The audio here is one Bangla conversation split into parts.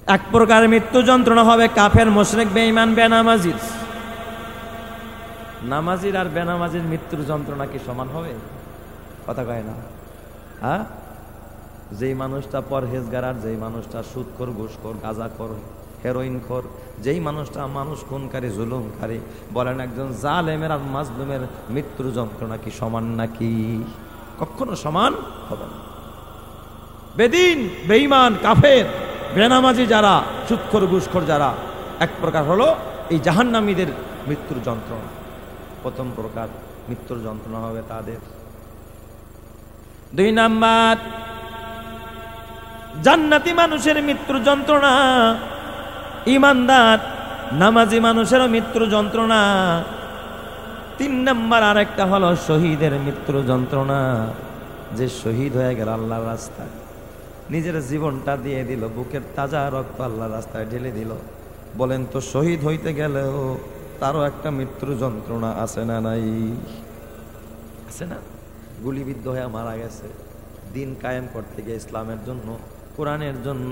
এক প্রকার মৃত্যু যন্ত্রণা হবে কাফের, মুশরিক, বেঈমান, বেনামাজির। নামাজির আর বেনামাজির মৃত্যুর যন্ত্রণা কি সমান হবে? কথা কয় না। হ্যাঁ, যেই মানুষটা পরহেজগার আর যেই মানুষটা সুদখোর, ঘুষখোর, গাঁজাখোর, হেরোইনখোর, যেই মানুষটা মানুষ খুনকারী, জুলুমকারী, বলেন একজন জালেমের আর মাজলুমের মৃত্যুর যন্ত্রণা কি সমান নাকি? কখনো সমান হবে না। বেদিন, বেঈমান, কাফের, বেনামাজি যারা, সুদখোর, ঘুষখোর যারা, এক প্রকার হলো এই জাহান্নামীদের মৃত্যুর যন্ত্রণা। প্রথম প্রকার মৃত্যুর যন্ত্রণা হবে তাদের। 2 নাম্বার, জান্নাতি মানুষের মৃত্যুর যন্ত্রণা, ঈমানদার নামাজি মানুষেরও মৃত্যুর যন্ত্রণা। 3 নাম্বার আরেকটা হলো শহীদের মৃত্যুর যন্ত্রণা। যে শহীদ হয়ে গেল আল্লাহর রাস্তায়, নিজের জীবনটা দিয়ে দিল, বুকের তাজা রক্ত আল্লাহর রাস্তায় ঢেলে দিল। বলেন তো শহীদ হইতে গেলেও তারও একটা মৃত্যুর যন্ত্রণা আছে না নাই? আছে না? গুলিবিদ্ধ হয়ে মারা গেছে দিন কায়েম করতে গিয়ে, ইসলামের জন্য, কোরআনের জন্য।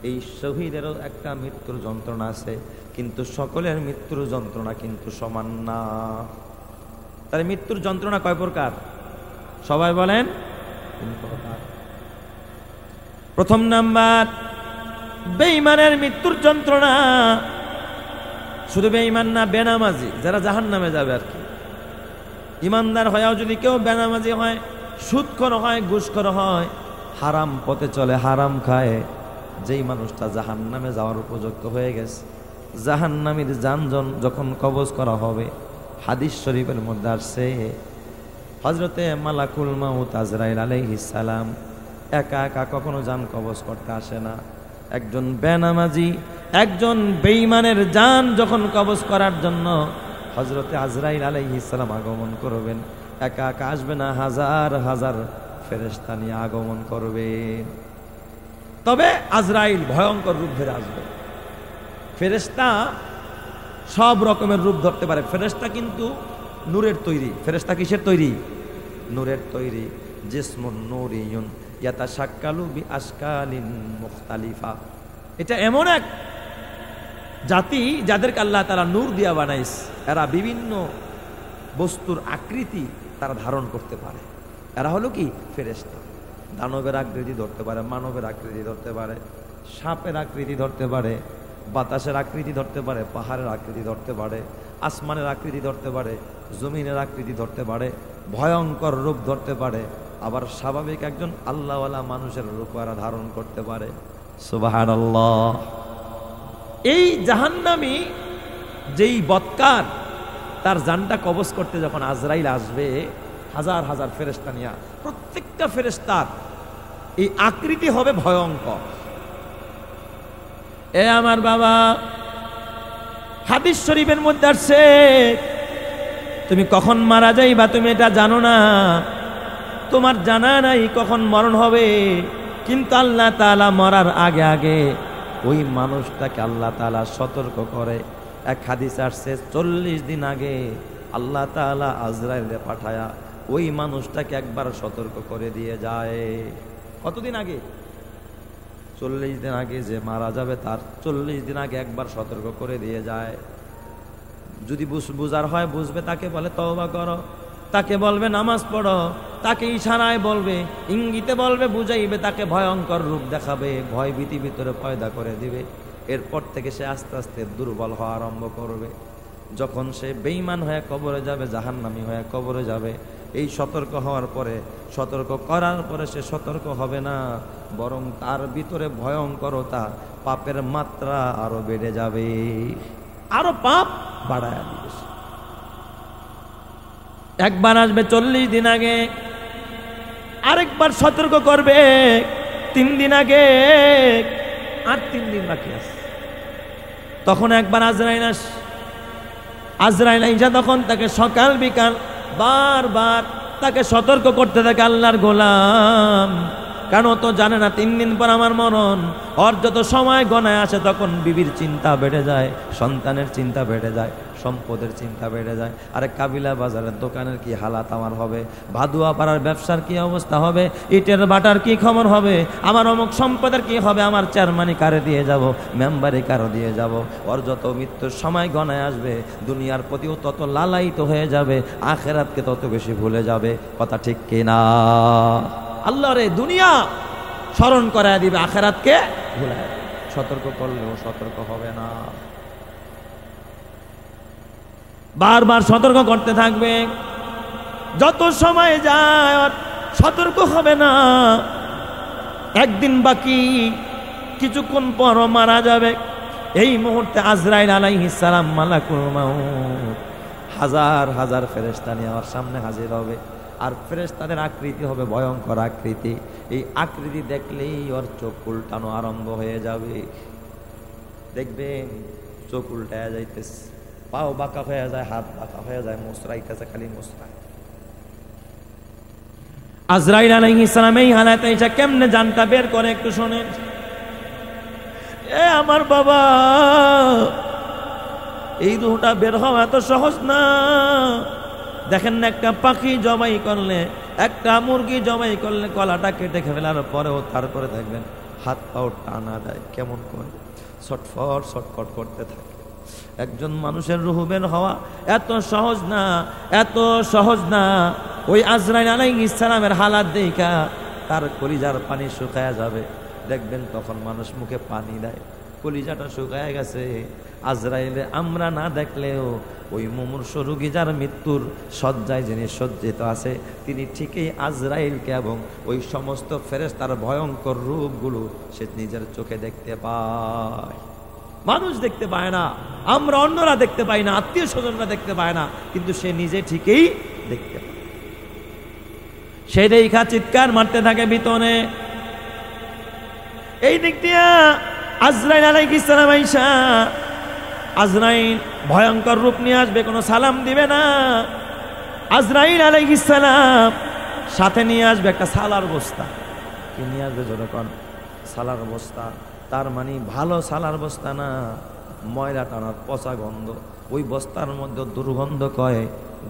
এই শহীদেরও একটা মৃত্যুর যন্ত্রণা আছে, কিন্তু সকলের মৃত্যুর যন্ত্রণা কিন্তু সমান না। তাহলে মৃত্যুর যন্ত্রণা কয় প্রকার? সবাই বলেন। 3 প্রকার। প্রথম নাম্বার, বেঈমানের মৃত্যুর যন্ত্রণা। শুধু বেঈমান না, বেনামাজি যারা জাহান্নামে যাবে আর কি। ইমানদার হয়েও যদি কেউ বেনামাজি হয়, সুদখোর হয়, ঘুষখোর হয়, হারাম পথে চলে, হারাম খায়, যেই মানুষটা জাহান্নামে যাওয়ার উপযুক্ত হয়ে গেছে, জাহান্নামীর জানজন যখন কবজ করা হবে, হাদিস শরীফের মধ্যে আসছে হযরতে মালাকুল মাউত আজরাইল আলাইহিস সালাম একা একা কখনো জান কবজ করতে আসে না। একজন বেনামাজি, একজন বেঈমানের জান যখন কবজ করার জন্য হযরতে আজরাইল আলাইহিস সালাম আগমন করবেন, একা একা আসবে না, হাজার হাজার ফেরেশতা নিয়ে আগমন করবে। তবে আজরাইল ভয়ঙ্কর রূপ ধরে আসবে। ফেরেশতা সব রকমের রূপ ধরতে পারে। ফেরেশতা কিন্তু নূরের তৈরি। ফেরেশতা কিসের তৈরি? নূরের তৈরি। জিসমুন নূরিয়ুন ইয়াতাশাক্কালু বিআশকালিন মুখতালিফা। এটা এমন এক জাতি যাদেরকে আল্লাহ তাআলা নূর দিয়া বানাইছে। এরা বিভিন্ন বস্তুর আকৃতি তারা ধারণ করতে পারে। এরা হলো কি? ফেরেশতা। দানবের আকৃতি ধরতে পারে, মানবের আকৃতি ধরতে পারে, সাপের আকৃতি ধরতে পারে, বাতাসের আকৃতি ধরতে পারে, পাহাড়ের আকৃতি ধরতে পারে, আসমানের আকৃতি ধরতে পারে, জমিনের আকৃতি ধরতে পারে, ভয়ঙ্কর রূপ ধরতে পারে, আবার স্বাভাবিক একজন আল্লাহওয়ালা মানুষের রূপ এরা ধারণ করতে পারে। সুবহানাল্লাহ। এই জাহান্নামী যেই বৎকার, তার জানটা কবজ করতে যখন আজরাইল আসবে হাজার হাজার ফেরেশতা নিয়ে, প্রত্যেকটা ফেরেশতার এই আকৃতি হবে ভয়ঙ্কর। এ আমার বাবা, হাদিস শরীফের মধ্যে আসছে তুমি কখন মারা যাইবা তুমি এটা জানো না, তোমার জানা নাই কখন মরণ হবে, কিন্তু আল্লাহ তাআলা মরার আগে আগে ওই মানুষটাকে আল্লাহ তাআলা সতর্ক করে। এক হাদিস আসছে 40 দিন আগে আল্লাহ তাআলা আজরাইলে পাঠায়া ওই মানুষটাকে একবার সতর্ক করে দিয়ে যায়। কতদিন আগে? 40 দিন আগে যে মারা যাবে তার 40 দিন আগে একবার সতর্ক করে দিয়ে যায়। যদি বুঝার হয় বুঝবে, তাকে বলে তওবা করো, তাকে বলবে নামাজ পড়ো, তাকে ইশারায় বলবে, ইঙ্গিতে বলবে, বুঝাইবে, তাকে ভয়ঙ্কর রূপ দেখাবে, ভয় ভীতি ভিতরে পয়দা করে দিবে। এরপর থেকে সে আস্তে আস্তে দুর্বল হওয়া আরম্ভ করবে। যখন সে বেঈমান হয়ে কবরে যাবে, জাহান্নামী হয়ে কবরে যাবে, এই সতর্ক হওয়ার পরে, সতর্ক করার পরে সে সতর্ক হবে না, বরং তার ভিতরে ভয়ঙ্করতা, পাপের মাত্রা আরো বেড়ে যাবে, আরো পাপ বাড়ায় দিবে। একবার আসবে 40 দিন আগে, আরেকবার সতর্ক করবে 3 দিন আগে, আর 3 দিন বাকি আছে। তখন একবার আজরাইল আইসা তখন তাকে সকাল বিকাল বারবার তাকে সতর্ক করতে থাকে আল্লাহর গোলাম। কেন তো জানে না 3 দিন পর আমার মরণ। ওর যত সময় গণায় আসে তখন বিবির চিন্তা বেড়ে যায়, সন্তানের চিন্তা বেড়ে যায়, সম্পদের চিন্তা বেড়ে যায়। আরে কাবিলা বাজারের দোকানের কি হালাত আমার হবে, ভাদুয়া পাড়ার ব্যবসার কি অবস্থা হবে, ইটের বাটার কি খবর হবে, আমার অমুক সম্পদের কি হবে, আমার চেয়ারম্যানই কারে দিয়ে যাব, মেম্বারে কারো দিয়ে যাব। ওর যত মৃত্যুর সময় গণায় আসবে, দুনিয়ার প্রতিও তত লালায়িত হয়ে যাবে, আখেরাতকে তত বেশি ভুলে যাবে। কথা ঠিক কিনা? আল্লাহ রে দুনিয়া স্মরণ করায় দিবে, আখেরাতকে ভুলে যাবে। সতর্ক করলেও সতর্ক হবে না, বারবার সতর্ক করতে থাকবে। যত সময় যায় সতর্ক হবে না। একদিন বাকি, কিছুক্ষণ পর মারা যাবে। এই মুহূর্তে আজরাইল আলাইহিস সালাম মালাকুল মাউত হাজার হাজার ফেরেশতা নিয়ে আমার সামনে হাজির হবে। আর ফেরেশতাদের আকৃতি হবে ভয়ঙ্কর আকৃতি। এই আকৃতি দেখলেই ওর চোখ উল্টানো আরম্ভ হয়ে যাবে। দেখবেন চোখ উল্টায় যাইতেছে, পাও বাঁকা হয়ে যায়, হাত বাঁকা হয়ে যায়, মুসরাইতেছে, খালি মুসরাই। আজরাইল আলাইহিস সালাম এই হালাতে এসে কেমনে জানটা বের করে একটু শোনেন। এ আমার বাবা, এই রুহটা বের হওয়া এত সহজ না। দেখেন না, একটা পাখি জবাই করলে, একটা মুরগি জবাই করলে গলাটা কেটে ফেলার পরেও তারপরে দেখবেন হাত পাও টানা দেয়, কেমন করে ছটফট ছটফট করতে থাকে। একজন মানুষের রূহ বের হওয়া এত সহজ না, এত সহজ না। ওই আজরাইল আলাইহিস সালামের হালাত দেখা তার কলিজার পানি শুকায়া যাবে। দেখবেন তখন মানুষ মুখে পানি দেয়, কলিজাটা শুকায়া গেছে। আজরাইলে আমরা না দেখলেও ওই মুমূর্ষু রোগী যার মৃত্যুর শয্যায় যিনি সজ্জিত আছে, তিনি ঠিকই আজরাইলকে এবং ওই সমস্ত ফেরেশতার ভয়ঙ্কর রূপগুলো সে নিজের চোখে দেখতে পায়। মানুষ দেখতে পায় না, আমরা অন্যরা দেখতে পাই না, আত্মীয় স্বজনরা দেখতে পায় না, কিন্তু সে নিজে ঠিকই দেখতে পায়। সে দেখা চিৎকার মারতে থাকে ভিতরে। এই দিক দিয়া আজরাইল আলাইহিস সালাম আইসা, আজরাইল ভয়ঙ্কর রূপ নিয়ে আসবে, কোনো সালাম দিবে না। আজরাইল আলাইহিস সালাম সাথে নিয়ে আসবে একটা সালার বস্তা। কি নিয়ে আসবে যখন? সালার বস্তা। তার মানে ভালো সালার বস্তা না, ময়লা টানার পচা গন্ধ। ওই বস্তার মধ্যে দুর্গন্ধ কয়,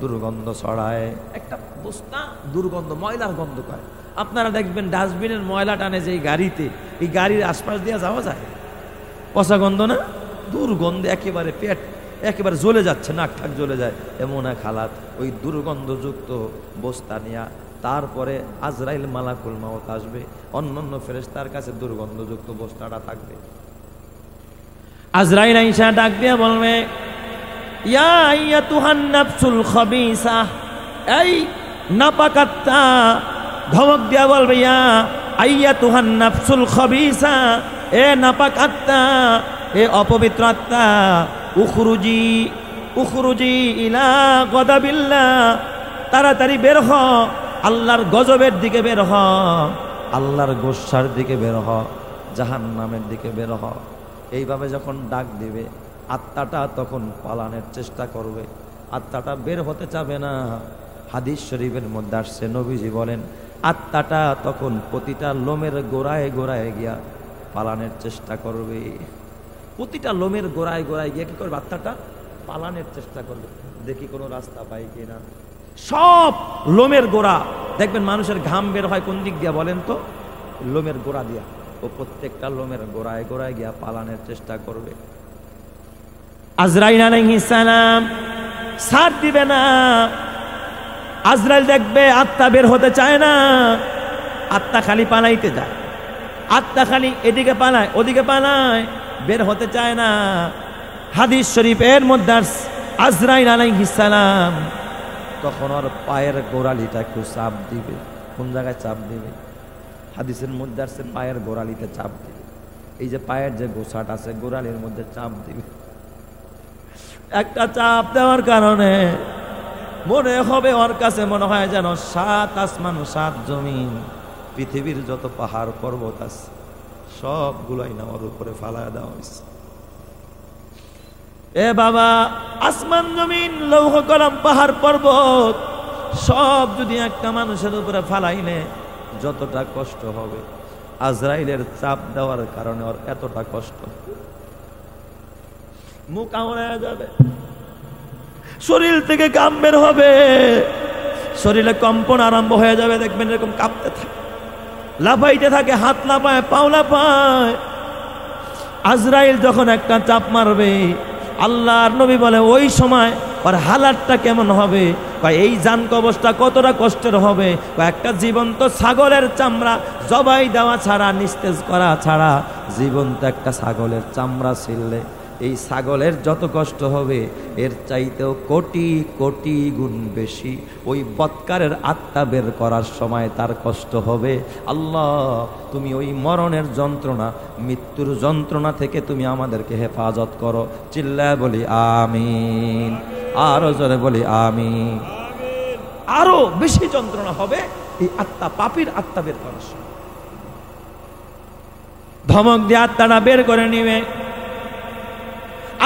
দুর্গন্ধ ছড়ায়। একটা বস্তা দুর্গন্ধ, ময়লার গন্ধ কয়। আপনারা দেখবেন ডাস্টবিনের ময়লা টানে যে গাড়িতে, এই গাড়ির আশপাশ দিয়ে যাওয়া যায়, পচা গন্ধ না, দুর্গন্ধে একেবারে পেট একেবারে জ্বলে যাচ্ছে, নাক ঠাক জ্বলে যায়, এমন এক হালাত। ওই দুর্গন্ধযুক্ত বস্তা নিয়ে তারপরে আজরাইল মালাকুল মাউত আসবে। অন্যান্য ফেরেশতার কাছে দুর্গন্ধযুক্ত বস্তাটা থাকবে। আজরাইল আইসা ডাক দিয়ে বলবে, ইয়া আইয়াতুহান নাফসুল খাবিসা, এই নাপাক আত্মা। ধমক দিয়া বলবে, ইয়া আইয়াতুহান নাফসুল খাবিসা, এ নাপাক আত্মা, এ অপবিত্র আত্মা, উখরুজি উখরুজি ইলা গদাবিল্লাহ, তাড়াতাড়ি বের হ, আল্লাহর গজবের দিকে বের হ, আল্লাহর গোসার দিকে বের হ, জাহান্নামের দিকে বের হ। এইভাবে যখন ডাক দিবে, আত্মাটা তখন পালানোর চেষ্টা করবে, আত্মাটা বের হতে চাবে না। হাদিস শরীফের মধ্যে আসছে, নবীজি বলেন, আত্মাটা তখন প্রতিটা লোমের গোড়ায় গোড়ায় গিয়া পালানোর চেষ্টা করবে। প্রতিটা লোমের গোড়ায় গোড়ায় গিয়ে কি করবে? আত্মাটা পালানোর চেষ্টা করবে, দেখি কোনো রাস্তা পাই কিনা। সব লোমের গোড়া দেখবেন, মানুষের ঘাম বের হয় কোন দিক দিয়া বলেন তো? লোমের গোড়া দিয়া। ও প্রত্যেকটা লোমের গোড়ায় গোড়ায় গিয়া পালানোর চেষ্টা করবে। আজরাইল আলাইহিস সালাম সাথ দিবে না। আজরাইল দেখবে আত্মা বের হতে চায় না, আত্মা খালি পালাইতে যায়, আত্মা খালি এদিকে পালায় ওদিকে পালায়, বের হতে চায় না। হাদিস শরীফের মধ্যে আজরাইল আলাইহিস সালাম তখন ওর পায়ের গোড়ালিটা একটু চাপ দিবে। কোন জায়গায় চাপ দিবে? হাদিসের মধ্যে আসছে পায়ের গোড়ালিতে চাপ দিবে। এই যে পায়ের যে গোছাটা আছে, গোড়ালির মধ্যে চাপ দিবে। একটা চাপ দেওয়ার কারণে মনে হবে, ওর কাছে মনে হয় যেন 7 আসমান 7 জমিন, পৃথিবীর যত পাহাড় পর্বত আছে সবগুলোই না ওর উপরে ফালায় দেওয়া হয়েছে। এ বাবা, আসমান জমিন লৌহ কলম পাহাড় পর্বত সব যদি একটা মানুষের উপরে ফালাইলে যতটা কষ্ট হবে, আজরাইলের চাপ দেওয়ার কারণে ওর এতটা কষ্ট, মুখ আওড়ায় যাবে। শরীর থেকে ঘাম বের হবে, শরীরে কম্পন আরম্ভ হয়ে যাবে, দেখবেন এরকম কাঁপতে থাকে, লাফাইতে থাকে, হাত লাফায়, পাও লাফায়। আজরাইল যখন একটা চাপ মারবে, আল্লাহর নবী বলে ওই সময় ওর হালাতটা কেমন হবে, বা এই জান কবজটা কতটা কষ্টের হবে। বা একটা জীবন্ত ছাগলের চামড়া জবাই দেওয়া ছাড়া, নিস্তেজ করা ছাড়া, জীবন্ত একটা ছাগলের চামড়া ছিললে এই ছাগলের যত কষ্ট হবে এর চাইতেও কোটি কোটি গুণ বেশি ওই বৎকারের আত্মা বের করার সময় তার কষ্ট হবে। আল্লাহ, তুমি ওই মরণের যন্ত্রণা, মৃত্যুর যন্ত্রণা থেকে তুমি আমাদেরকে হেফাজত করো। চিল্লায় বলি আমিন, আরো জোরে বলি আমিন। আরো বেশি যন্ত্রণা হবে এই আত্মা, পাপীর আত্মা বের করার সময়। ধমক দিয়ে আত্মাটা বের করে নিবে।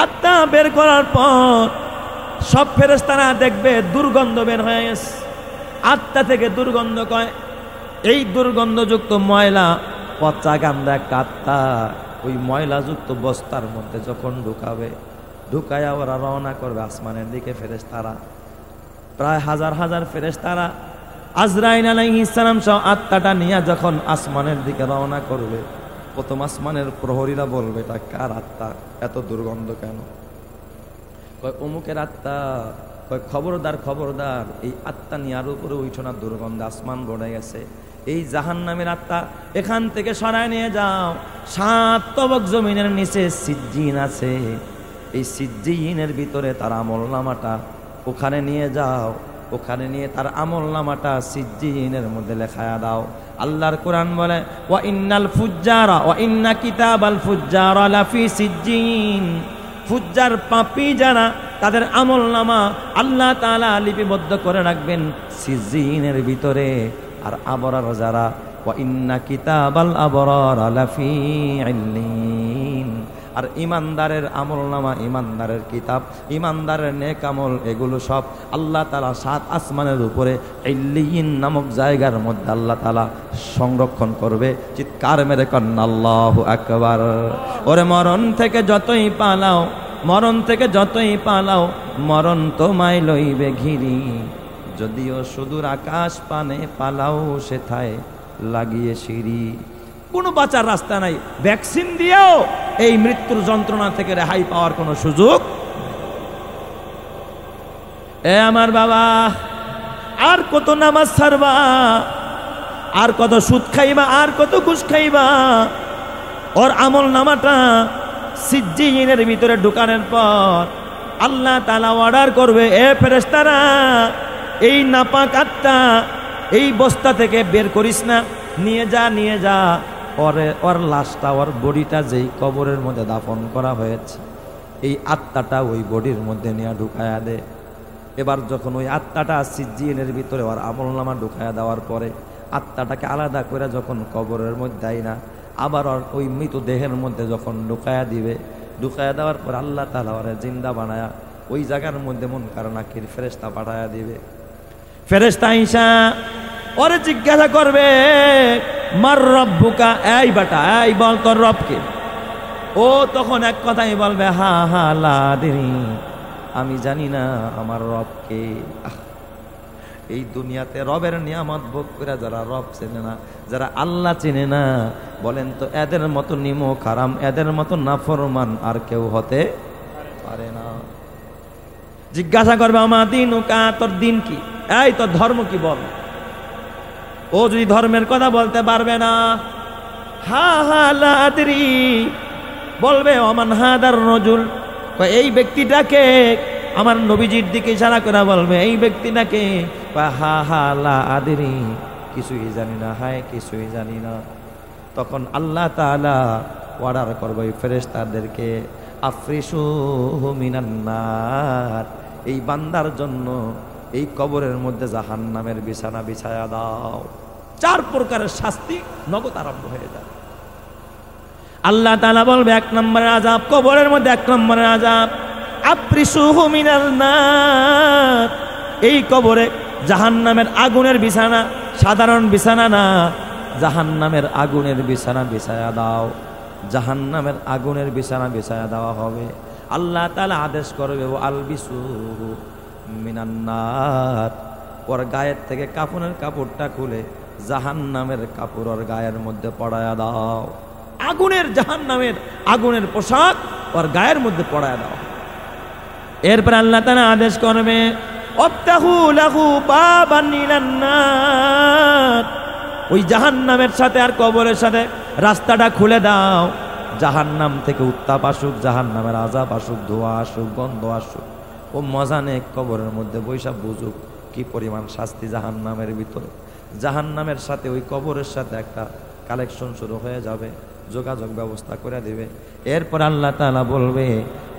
আত্মা বের করার পর সব ফেরেশতারা দেখবে দুর্গন্ধ বের হয়ে গেছে। আত্মা থেকে দুর্গন্ধ কয়, এই দুর্গন্ধযুক্ত ময়লা, পচা গান্দা একটা আত্মা ওই ময়লাযুক্ত বস্তার মধ্যে যখন ঢুকাবে, ঢুকায়া ওরা রওনা করবে আসমানের দিকে। ফেরেশতারা প্রায় হাজার হাজার ফেরেশতারা আজরাইল আলাইহিস সালাম সহ আত্মাটা নিয়ে যখন আসমানের দিকে রওনা করবে, প্রথম আসমানের প্রহরীরা বলবে এটা কার আত্মা, এত দুর্গন্ধ কেন? কয় অমুকের আত্মা। কয় খবরদার খবরদার, এই আত্মা নিয়ার উপরে উঠো না, দুর্গন্ধ আসমান ভরে গেছে। এই জাহান্নামের আত্মা এখান থেকে সরায় নিয়ে যাও। 7 তবক জমিনের নিচে সিজ্জিন আছে, এই সিজ্জিনের ভিতরে তার আমলনামাটা ওখানে নিয়ে যাও, ওখানে নিয়ে তার আমলনামাটা সিজ্জিনের মধ্যে লেখায়া দাও। আল্লাহর কোরআন বলে ওয়া ইন্নাল ফুজ্জারা ওয়া ইন্না কিতাবাল ফুজ্জারা লাফি সিজ্জিন। ফুজ্জার পাপী যারা, তাদের আমলনামা আল্লাহ তাআলা লিপিবদ্ধ করে রাখবেন সিজ্জিনের ভিতরে। আর আবরার যারা, ওয়া ইন্না কিতাবাল আবরার লাফি ইল্লিন। আর ইমানদারের আমলনামা, ইমানদারের কিতাব, ইমানদারের নেক আমল, এগুলো সব আল্লাহ তাআলা 7 আসমানের উপরে ইল্লিয়িন নামক জায়গার মধ্যে আল্লাহ তাআলা সংরক্ষণ করবে। চিৎকার মেরে কন্না আল্লাহু আকবার। ওরে মরণ থেকে যতই পালাও, মরণ থেকে যতই পালাও, মরণ তোমায় লইবে ঘিরি। যদিও সুদূর আকাশ পানে পালাও সেথায় লাগিয়ে সিঁড়ি। কোনো বাঁচার রাস্তা নাই, ভ্যাকসিন দিয়েও এই মৃত্যুর যন্ত্রণা থেকে রেহাই পাওয়ার কোনো সুযোগ। এ আমার বাবা, আর কত নামাজ ছাড়বা, আর কত সুদ খাইবা, আর কত ঘুষ খাইবা? ওর আমল নামাটা সিজ্জিনের ভিতরে ঢুকানোর পর আল্লাহ তাআলা অর্ডার করবে, এ ফেরেশতারা, এই নাপাক আত্মা এই বস্তা থেকে বের করিস না, নিয়ে যা, নিয়ে যা। ওর লাশটা, ওর বডিটা যেই কবরের মধ্যে দাফন করা হয়েছে, এই আত্মাটা ওই বডির মধ্যে নিয়ে ঢুকায়া দে। এবার যখন ওই আত্মাটা সিজ্জিনের ভিতরে ওর আমলনামা ঢুকায়া দেওয়ার পরে, আত্মাটাকে আলাদা করে যখন কবরের মধ্যে দেয় না, আবার ওই মৃতদেহের মধ্যে যখন ঢুকায়া দিবে, ঢুকায়া দেওয়ার পর আল্লাহ তাআলা ওরে জিন্দা বানায়া ওই জায়গার মধ্যে মুনকার নাকির ফেরেশতা পাঠায়া দিবে। ফেরেশতা আইসা ওরে জিজ্ঞাসা করবে, মার রব্বুকা, এই বেটা, এই বল তোর রবকে। ও তখন এক কথাই বলবে, হা হা লা আদরি, আমি জানি না আমার রবকে। এই দুনিয়াতে রবের নিয়ামত ভোগ করে যারা রব চেনে না, যারা আল্লাহ চেনে না, বলেন তো এদের মতো নিমক হারাম, এদের মতো নাফরমান আর কেউ হতে পারে না। জিজ্ঞাসা করবে, আমার দিনুকা, তোর দিন কি, এই তোর ধর্ম কি বল। ও যদি ধর্মের কথা বলতে পারবে না, হা হা লা আদরি বলবে, ওমান হাদার রজুল, এই ব্যক্তিটাকে, আমার নবীজির দিকে ইশারা করে বলবে, এই ব্যক্তিটাকে, হা হা লা আদরি, কিছুই জানি না, হায় কিছুই জানি না। তখন আল্লাহ তাআলা অর্ডার করবে ফেরেশতাদেরকে, আফরিসুহু মিনান নার, এই বান্দার জন্য এই কবরের মধ্যে জাহান্নামের বিছানা বিছায়া দাও। 4 প্রকারের শাস্তি নগদ আরম্ভ হয়ে যায়। আল্লাহ তাআলা বলবে, 1 নম্বরের আযাব, কবরের মধ্যে 1 নম্বরের আযাব, আফরিসুহু মিনাল নার, এই কবরে জাহান্নামের আগুনের বিছানা, সাধারণ বিছানা না, জাহান্নামের আগুনের বিছানা বিছায়া দাও। জাহান্নামের আগুনের বিছানা বিছায়া দেওয়া হবে। আল্লাহ তাআলা আদেশ করবে, ও আলবিসুহু, মিনান নার, ওর গায়ের থেকে কাফনের কাপড়টা খুলে জাহান্নামের কাপড় ওর গায়ের মধ্যে পড়ায়া দাও। আগুনের জাহান্নামের আগুনের পোশাক ওর গায়ের মধ্যে পড়ায়া দাও। এরপর আল্লাহ তাআলা আদেশ করবে অফতাহু লাহু বাবান ইলান নার, ওই জাহান্নামের সাথে আর কবরের সাথে রাস্তাটা খুলে দাও। জাহান্নাম থেকে উত্তাপ আসুক, জাহান্নামের আযাব আসুক, ধোঁয়া আসুক, গন্ধ আসুক, ও মজা নেই কবরের মধ্যে বৈশাখ বুঝুক কি পরিমাণ শাস্তি জাহান্নামের ভিতরে। জাহান্নামের সাথে ওই কবরের সাথে একটা কালেকশন শুরু হয়ে যাবে, যোগাযোগ ব্যবস্থা করে দিবে। এরপর আল্লাহ তাআলা বলবে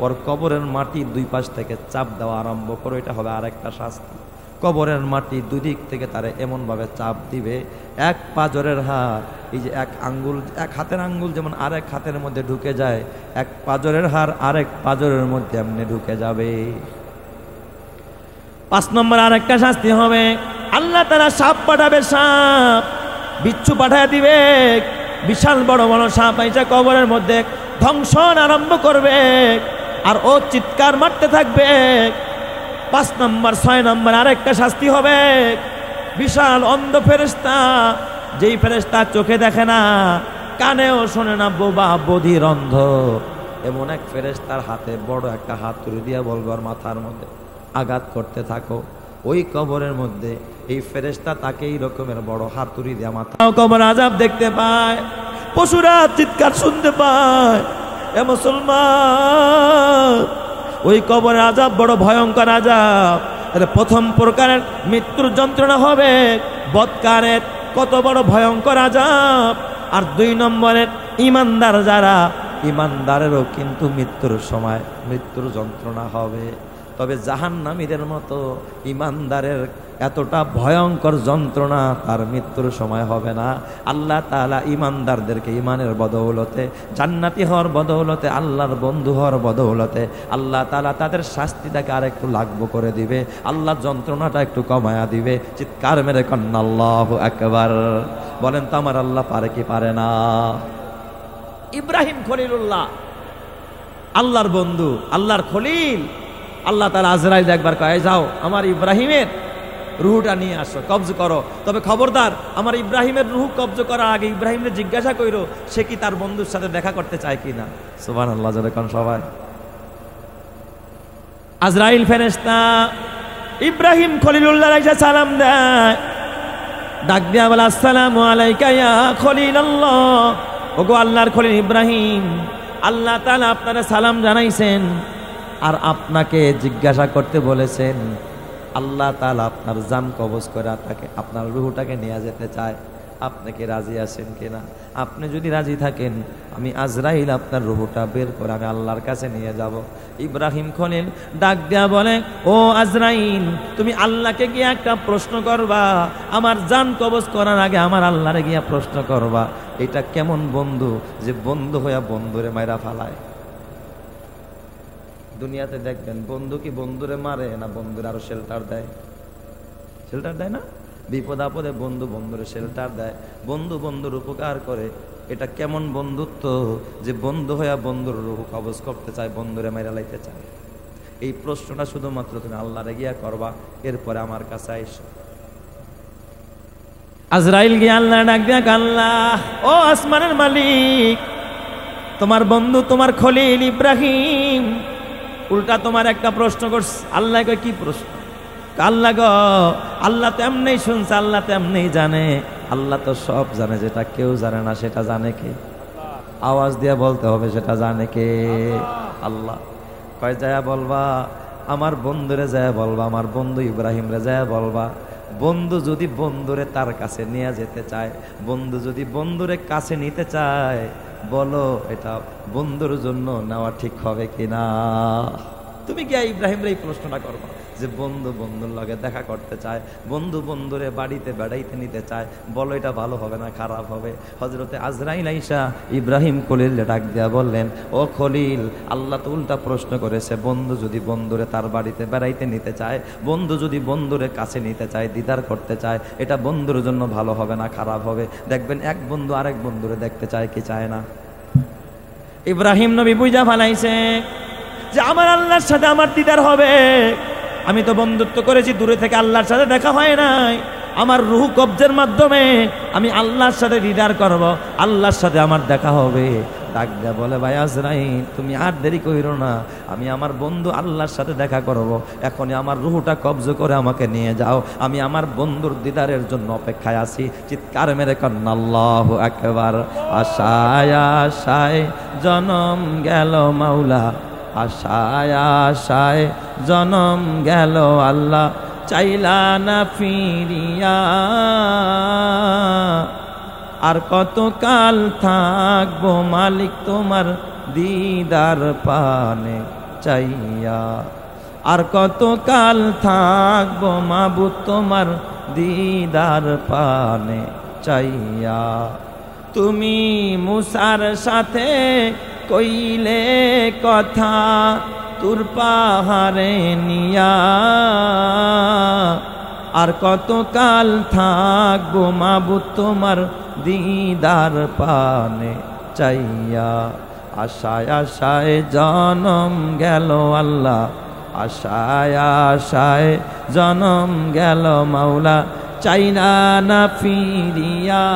ওর কবরের মাটি দুই পাশ থেকে চাপ দেওয়া আরম্ভ করো, এটা হবে আরেকটা শাস্তি। কবরের মাটি দুই দিক থেকে তারে এমনভাবে চাপ দিবে, এক পাজরের হাড়, এই যে এক আঙ্গুল, এক হাতের আঙ্গুল যেমন আরেক হাতের মধ্যে ঢুকে যায়, এক পাজরের হাড় আরেক পাজরের মধ্যে এমনি ঢুকে যাবে। 5 নম্বর আরেকটা শাস্তি হবে, আল্লাহ তাআলা সাপ পাঠাবে, সাপ বিচ্ছু পাঠায় দিবে, বিশাল বড় বড় সাপ আইসা কবরের মধ্যে ধ্বংসন আরম্ভ করবে, আর ও চিৎকার মারতে থাকবে। 5 নম্বর 6 নম্বর আরেকটা শাস্তি হবে, বিশাল অন্ধ ফেরেশতা, যেই ফেরেশতা চোখে দেখে না, কানেও শোনে না, বোবা বধির অন্ধ, এমন এক ফেরেশতার হাতে বড় একটা হাতুড়ি দিয়ে বলবে ওর মাথার মধ্যে আঘাত করতে থাকো। ওই কবরের মধ্যে এই ফেরেশতা তাকে এই রকমের বড় হাতুড়ি দিয়ে মাথা, কবর আযাব দেখতে পায়, পশুরা চিৎকার শুনতে পায়। এ মুসলমান, ওই কবরের আযাব বড় ভয়ঙ্কর আযাব। প্রথম প্রকারের মৃত্যুর যন্ত্রণা হবে বদকারের, কত বড় ভয়ঙ্কর আযাব। আর 2 নম্বরের ইমানদার যারা, ইমানদারেরও কিন্তু মৃত্যুর সময় মৃত্যুর যন্ত্রণা হবে। তবে জাহান্নামীদের মতো ইমানদারের এতটা ভয়ঙ্কর যন্ত্রণা তার মৃত্যুর সময় হবে না। আল্লাহ তাআলা ইমানদারদেরকে ইমানের বদৌলতে, জান্নাতি হওয়ার বদৌলতে, আল্লাহর বন্ধু হওয়ার বদৌলতে আল্লাহ তাআলা তাদের শাস্তিটাকে আর একটু লাঘব করে দিবে, আল্লাহ যন্ত্রণাটা একটু কমায়া দিবে। চিৎকার মেরে কন্না আল্লাহু আকবার। বলেন তো আমার আল্লাহ পারে কি পারে না? ইব্রাহিম খলিলুল্লাহ আল্লাহর বন্ধু, আল্লাহর খলিল। আল্লাহ তাআলা আজরাইল একবার কয়, যাও আমার ইব্রাহিমের রুহটা নিয়ে আসো, কবজ করো। তবে খবরদার, আমার ইব্রাহিমের রুহ কবজ করার আগে ইব্রাহিমকে জিজ্ঞাসা কইরো সে কি তার বন্ধুর সাথে দেখা করতে চায় কিনা। সুবহানাল্লাহ, জোরে কোন সবাই। আজরাইল ফেরেশতা ইব্রাহিম খলিলুল্লাহর আইসা সালাম দেয়, ডাক দিয়া বলে আসসালামু আলাইকা ইয়া খলিলাল্লাহ। ওগো আল্লাহর খলিল ইব্রাহিম, আল্লাহ তাআলা আপনারে সালাম জানাইছেন আর আপনাকে জিজ্ঞাসা করতে বলেছেন। আল্লাহ তাআলা আপনার জান কবজ করে তাকে, আপনার রূহটাকে নিয়ে যেতে চায়। আপনি কি রাজি আছেন কিনা? আপনি যদি রাজি থাকেন, আমি আজরাইল আপনার রূহটা বের করে আমি আল্লাহর কাছে নিয়ে যাব। ইব্রাহিম খলিল ডাক দেয়া বলে, ও আজরাইল, তুমি আল্লাহকে গিয়ে একটা প্রশ্ন করবা, আমার জান কবজ করার আগে আমার আল্লাহরে গিয়া প্রশ্ন করবা, এটা কেমন বন্ধু যে বন্ধু হইয়া বন্ধুরে মাইরা ফালায়। দুনিয়াতে দেখবেন বন্ধু কি বন্ধুরে মারে না বন্ধুরে আরো শেল্টার দেয়? শেল্টার দেয় না? বিপদ আপদে বন্ধু বন্ধুরে শেল্টার দেয়, বন্ধু বন্ধুর উপকার করে। এটা কেমন বন্ধুত্ব যে বন্ধু হইয়া বন্ধুর রূহ কবজ করতে চায়, বন্ধুরে মাইরা লাইতে চায়। এই প্রশ্নটা শুধুমাত্র তুমি আল্লাহরে গিয়া করবা, এরপরে আমার কাছে আইসো। আজরাইল গিয়ে আল্লাহ ডাক দিয়া, আল্লাহ ও আসমানের মালিক, তোমার বন্ধু তোমার খলিল ইব্রাহিম উল্টা তোমার একটা প্রশ্ন করছে। আল্লাহ কয়, কি প্রশ্ন? আল্লাহ গো, আল্লাহ তো এমনি শুনছে, আল্লাহ তো এমনি জানে, আল্লাহ তো সব জানে, যেটা কেউ জানে না সেটা জানে কে? আওয়াজ দিয়ে বলতে হবে, সেটা জানে কে? আল্লাহ। কয় যায়া বলবা, আমার বন্ধুরে যায়া বলবা, আমার বন্ধু ইব্রাহিমরে যায়া বলবা, বন্ধু যদি বন্ধুরে তার কাছে নিয়ে যেতে চায়, বন্ধু যদি বন্ধুরে কাছে নিতে চায়, বলো এটা বন্ধুর জন্য নেওয়া ঠিক হবে কিনা? তুমি গিয়া ইব্রাহিমরে এই প্রশ্নটা করবা যে বন্ধু বন্ধুর লগে দেখা করতে চায়, বন্ধু বন্ধুরে বাড়িতে বেড়াইতে নিতে চায়, বলো এটা ভালো হবে না খারাপ হবে? হযরতে আজরাইল আইসা ইব্রাহিম খলিল ডাক দেয়া বললেন, ও খলিল, আল্লাহ তো উল্টা প্রশ্ন করেছে, বন্ধু যদি বন্ধুরে তার বাড়িতে বেড়াইতে নিতে চায়, বন্ধু যদি বন্ধুরে কাছে নিতে চায়, দিদার করতে চায়, এটা বন্ধুর জন্য ভালো হবে না খারাপ হবে? দেখবেন এক বন্ধু আরেক বন্ধুরে দেখতে চায় কি চায় না? ইব্রাহিম নবী বুঝা ফেলাইছে যে আমার আল্লাহর সাথে আমার দিদার হবে, আমি তো বন্ধুত্ব করেছি দূরে থেকে, আল্লাহর সাথে দেখা হয় নাই। আমার রূহ কবজের মাধ্যমে আমি আল্লাহর সাথে দিদার করব, আল্লাহর সাথে আমার দেখা হবে। ডাক দেয়া বলে, ভাই আজরাইল তুমি আর দেরি কইরো না, আমি আমার বন্ধু আল্লাহর সাথে দেখা করব, এখনই আমার রূহটা কবজ করে আমাকে নিয়ে যাও, আমি আমার বন্ধুর দিদারের জন্য অপেক্ষায় আছি। চিৎকার মেরে কন্যা আল্লাহু আকবার। আশায় আশায় জনম গেল মাওলা, আশায় আশায় জনম গেল আল্লাহ, চাইলা না ফিরিয়া, আর কত কাল থাকবো মালিক তোমার দিদার পানে চাইয়া, আর কত কাল থাকবো মাবুদ তোমার দিদার পানে চাইয়া। তুমি মুসার সাথে কইলে কথা তুর পাহাড়ে নিয়া, আর কত কাল থাকবো মাবুদ তোমার দিদার পানে চাইয়া। আশায় আশায় জনম গেল আল্লাহ, আশায় আশায় জনম গেল মাওলা, চাইনা না ফিরিয়া,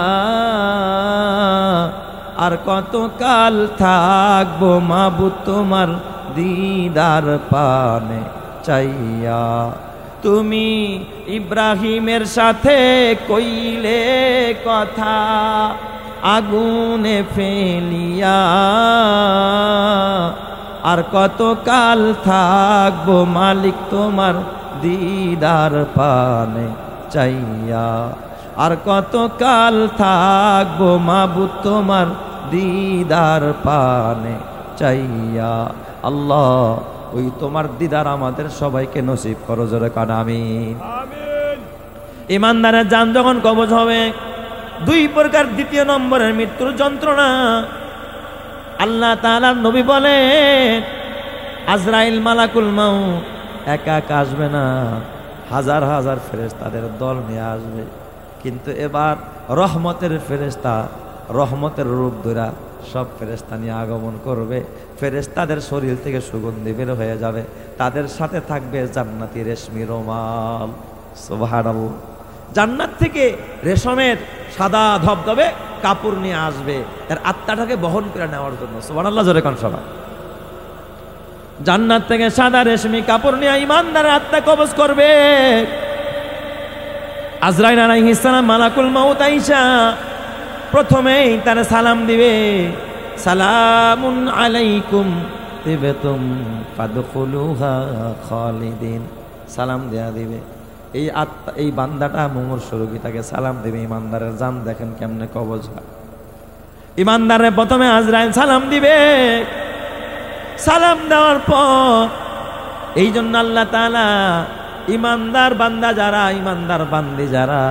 আর কত কাল থাকবো মাবুদ তোমার দিদার পানে চাইয়া। তুমি ইব্রাহিমের সাথে কইলে কথা আগুনে ফেলিয়া, আর কত কাল থাকবো মালিক তোমার দিদার পানে চাইয়া, আর কত কাল থাকবো মাবুদ তোমার দিদার পানে চাইয়া। আল্লাহ ওই তোমার দিদার আমাদের সবাইকে নসিব করো, জোরে কান আমিন। ইমানদারের জান যখন কবজ হবে, দুই প্রকার, দ্বিতীয় নম্বরের মৃত্যুর যন্ত্রণা। আল্লাহ তাআলার নবী বলে, আজরাইল মালাকুল মাউত একা একা আসবে না, হাজার হাজার ফেরেশতাদের দল নিয়ে আসবে। কিন্তু এবার রহমতের ফেরেশতা, রহমতের রূপ ধরা সব ফেরেশতা নিয়ে আগমন করবে। ফেরেশতাদের শরীর থেকে সুগন্ধি বের হয়ে যাবে, তাদের সাথে থাকবে জান্নাতি রেশমি রুমাল। সুবহানাল্লাহ। জান্নাত থেকে রেশমের সাদা ধবধবে কাপড় নিয়ে আসবে এর আত্মাটাকে বহন করে নেওয়ার জন্য। সুবহানাল্লাহ, জোরে কোন সবাই। জান্নাত থেকে সাদা রেশমি কাপড় নিয়ে ঈমানদারের আত্মা কবজ করবে। আজরাইল আলাইহিস সালাম মালাকুল মাউত আইসা প্রথমেই তার সালাম দিবে, সালামুন আলাইকুম তিবতুম ফাদখুলুহা খালিদিন। সালাম দেয়া দিবে। এই আত্মা, এই বান্দাটা মুমূর্ষ রোগী, তাকে সালাম দিবে। ইমানদারের জান দেখেন কেমনে কবজ হয়। ইমানদারের প্রথমে আজরাইল সালাম দিবে। সালাম দেওয়ার পর এই জন্য আল্লাহ তাআলা ইমানদার বান্দা যারা, ইমানদার বান্দি যারা,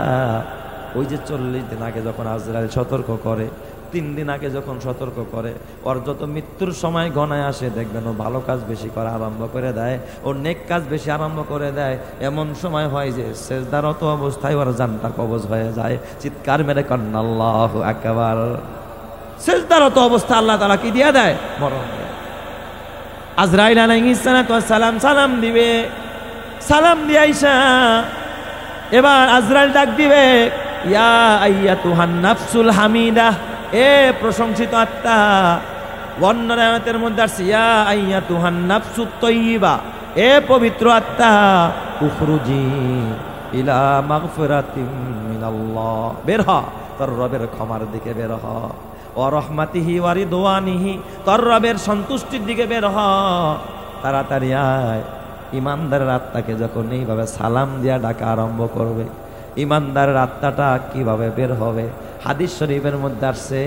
ওই যে 40 দিন আগে যখন আজরাইল সতর্ক করে, 3 দিন আগে যখন সতর্ক করে, ওর যত মৃত্যুর সময় গণায় আসে দেখবেন ও ভালো কাজ বেশি করা আরম্ভ করে দেয়, ও নেক কাজ বেশি আরম্ভ করে দেয়। এমন সময় হয় যে সেজদারত অবস্থায় ওর জানটা কবজ হয়ে যায়। চিৎকার মেরে কন্যা আল্লাহু আকবার। সেজদারত অবস্থা আল্লাহ তাআলা কি দিয়ে দেয়? মরণ দেয়। আজরাইল আলাইহিস সালাম সালাম দিবে। সালাম দিয়ে আইসা এবার আজরাইল ডাক দিবে, ইয়া আইয়াতুহান নাফসুল হামিদা, এ প্রশংসিত আত্মা। অন্য রায়াতের মধ্যে আসছে ইয়া আইয়াতুহান নাফসুত তাইয়্যিবা, এ পবিত্র আত্মা, উখরুজি ইলা মাগফিরাতিম মিনাল্লাহ, বের হ তোর রবের ক্ষমার দিকে বের হ, ওয়া রাহমাতিহি ওয়া রিদওয়ানিহি, তোর রবের সন্তুষ্টির দিকে বের হ, তাড়াতাড়ি আয়। ইমানদারের আত্মাকে যখন এইভাবে সালাম দিয়া ডাকা আরম্ভ করবে, ইমানদারের আত্মাটা কিভাবে বের হবে? হাদিস শরীফের মধ্যে আসছে,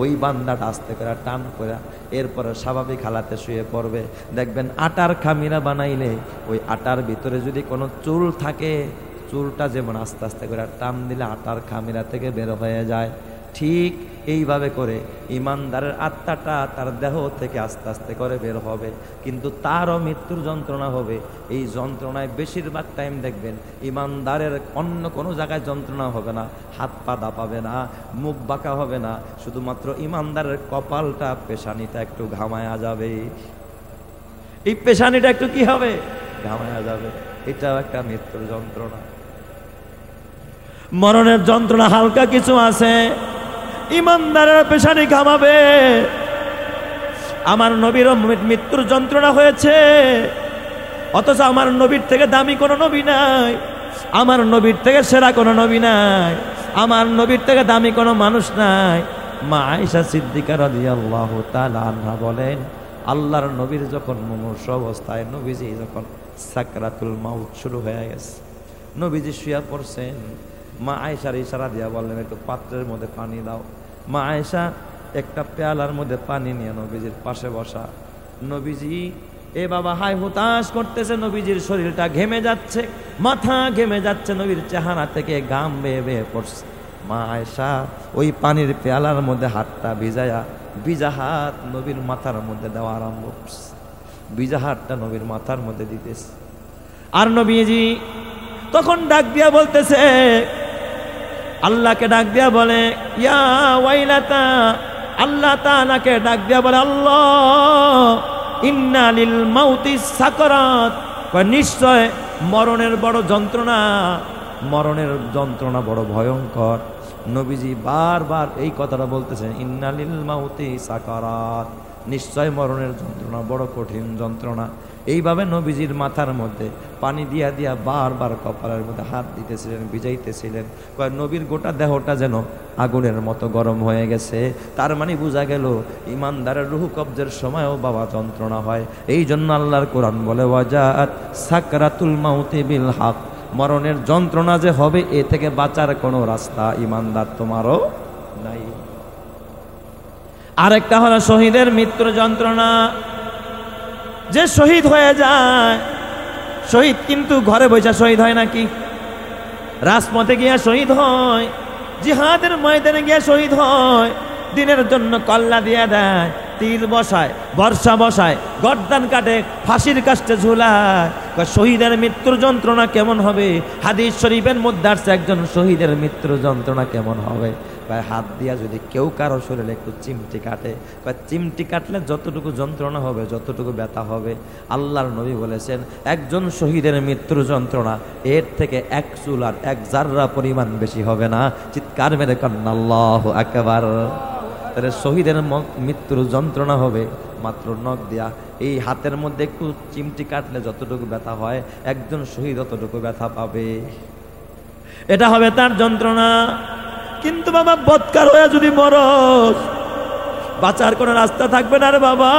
ওই বান্দাটা আস্তে করে টান করে এরপরে স্বাভাবিক হালাতে শুয়ে পড়বে। দেখবেন আটার খামিরা বানাইলে ওই আটার ভিতরে যদি কোনো চুল থাকে, চুলটা যেমন আস্তে আস্তে করে টান দিলে আটার খামিরা থেকে বের হয়ে যায়, ঠিক এইভাবে করে ইমানদারের আত্মাটা তার দেহ থেকে আস্তে আস্তে করে বের হবে। কিন্তু তারও মৃত্যুর যন্ত্রণা হবে। এই যন্ত্রণায় বেশিরভাগ টাইম দেখবেন ইমানদারের অন্য কোনো জায়গায় যন্ত্রণা হবে না, হাত পা দাপাবে না, মুখ বাঁকা হবে না, শুধুমাত্র ইমানদারের কপালটা, পেশানিটা একটু ঘামায়া যাবে। এই পেশানিটা একটু কি হবে? ঘামায়া যাবে। এটাও একটা মৃত্যুর যন্ত্রণা। মরণের যন্ত্রণা হালকা কিছু আছে, ইমানদারের পেশানি ঘামাবে। আমার নবীরও মৃত্যুর যন্ত্রণা হয়েছে, অথচ আমার নবীর থেকে দামি কোনো নবী নাই, আমার নবীর থেকে সেরা কোনো নবী নাই, আমার নবীর থেকে দামি কোনো মানুষ নাই। মা আয়েশা সিদ্দিকা রাদিয়াল্লাহু তাআলা আনহা বলেন, আল্লাহর নবীর যখন মুমূর্ষ অবস্থায়, নবীজি যখন সাকরাতুল মাউত শুরু হয়ে গেছে, নবীজি শুয়ে পড়ছেন, মা আয়েশার ইশারা দিয়া বললেন একটু পাত্রের মধ্যে পানি দাও। মা আয়েশা একটা পেয়ালার মধ্যে পানি নিয়ে নবীজির পাশে বসা। নবীজি এ বাবা হাই হুতাশ করতেছে, নবীজির শরীরটা ঘেমে যাচ্ছে, মাথা ঘেমে যাচ্ছে, নবীর চেহারা থেকে ঘাম বেয়ে বেয়ে পড়ছে। মা আয়েশা ওই পানির পেয়ালার মধ্যে হাতটা ভিজায়া, ভিজা হাত নবীর মাথার মধ্যে দেওয়া আরম্ভ করছে, ভিজা হাতটা নবীর মাথার মধ্যে দিতেছে। আর নবীজি তখন ডাক দিয়া বলতেছে, আল্লাহকে ডাক দিয়া বলে, ইয়া ওয়াইলাতা, আল্লাহ তাআলাকে ডাক দিয়া বলে, আল্লাহ ইন্না লিল মাউতি সাকরাত, নিশ্চয় মরণের বড় যন্ত্রণা, মরণের যন্ত্রণা বড় ভয়ঙ্কর। নবীজি বারবার এই কথাটা বলতেছেন, ইন্না লিল মাউতি সাকরাত, নিশ্চয় মরণের যন্ত্রণা বড় কঠিন যন্ত্রণা। এইভাবে নবীজির মাথার মধ্যে পানি দিয়া দিয়া বারবার কপালের মধ্যে হাত দিতেছিলেন, ভিজাইতেছিলেন। নবীর গোটা দেহটা যেন আগুনের মতো গরম হয়ে গেছে। তার মানে বোঝা গেল ইমানদারের রুহু কবজের সময়ও বাবা যন্ত্রণা হয়। এই জন্য আল্লাহর কোরআন বলে, ওয়াজাআত সাকরাতুল মাউতি বিল হক, মরণের যন্ত্রণা যে হবে এ থেকে বাঁচার কোনো রাস্তা ইমানদার তোমারও নাই। আরেকটা হলো শহীদের মৃত্যুর যন্ত্রণা। যে শহীদ হয়ে যায়, শহীদ কিন্তু ঘরে বসে শহীদ হয় নাকি? রাজপথে গিয়া শহীদ হয়, জিহাদের ময়দানে গিয়া শহীদ হয়, দিনের জন্য কল্লা দিয়ে দেয়, তীর বসায়, বর্ষা বসায়, গর্দান কাটে, ফাঁসির কাস্টে ঝুলায়। শহীদের মৃত্যুর যন্ত্রণা কেমন হবে? হাদিস শরীফের মধ্যে আসছে একজন শহীদের মৃত্যুর যন্ত্রণা কেমন হবে। হাত দিয়া যদি কেউ কারো শরীরে একটু চিমটি কাটে, চিমটি কাটলে যতটুকু যন্ত্রণা হবে, যতটুকু ব্যথা হবে, আল্লাহর নবী বলেছেন একজন শহীদের মৃত্যুর যন্ত্রণা এর থেকে এক চুল আর এক জাররা পরিমাণ বেশি হবে না। চিৎকার মেরে কন্যা আল্লাহু আকবার। তাহলে শহীদের মৃত্যুর যন্ত্রণা হবে মাত্র নখ দিয়া। এই হাতের মধ্যে একটু চিমটি কাটলে যতটুকু ব্যথা হয়, একজন শহীদ অতটুকু ব্যথা পাবে। এটা হবে তার যন্ত্রণা। কিন্তু বাবা বৎকার হয়ে যদি মরস, বাঁচার কোনো রাস্তা থাকবে না রে বাবা,